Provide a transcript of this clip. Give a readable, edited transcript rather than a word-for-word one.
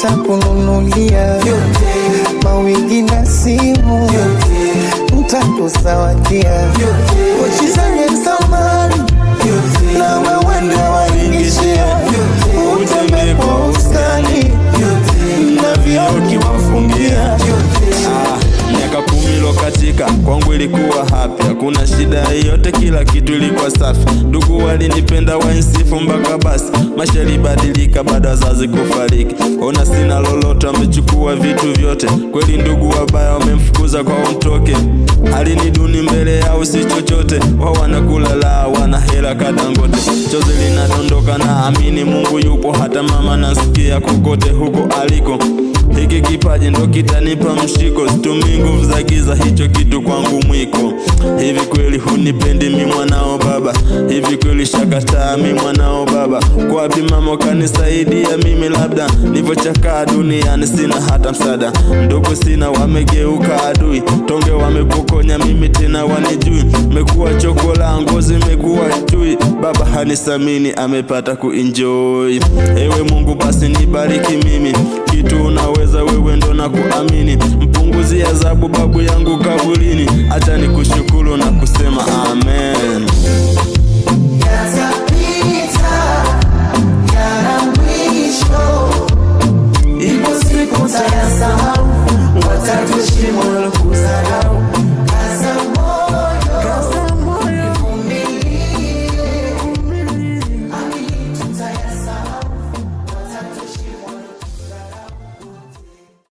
nitakununulia mawigi na simu, nitakusawadia pochi zenye thamani, na wewe ndio waingishia, utembee kwa ustani na vioo kiwafungia. Miaka 10 lokatika kwangu ilikuwa happy, hakuna shida yote, kila kitu ilikuwa safi. Ndugu walinipenda wainsifu mpaka basi, maisha ilibadilika baada wazazi kufariki. Ona sina lolote, wamechukua vitu vyote. Kweli ndugu wabaya wamemfukuza kwa umtoke, hali ni duni mbele yao si chochote. Wao wanakula la wana hela kadangote, chozi linadondoka na amini Mungu yupo. Hata mama nasikia kokote huko aliko, hiki kipaji ndo kitanipa mshiko. Situmii nguvu za giza, hicho kitu kwangu mwiko. Hivi kweli hunipendi mi mwanao baba? Hivi kweli shakataa mi mwanao baba? Kwa wapi mama kanisaidia mimi? Labda nivyochakaa duniani sina hata msada. Ndugu sina, wamegeuka adui. Tonge wamepokonya mimi tena wanijui. Mekuwa chokola, ngozi mekuwa chui. Baba hanisamini, amepata kuenjoy. Ewe Mungu basi nibariki mimi, kitu unaweza wewe ndo na kuamini. Mpunguzi adhabu babu yangu kaburini, acha nikushukuru na kusema amen.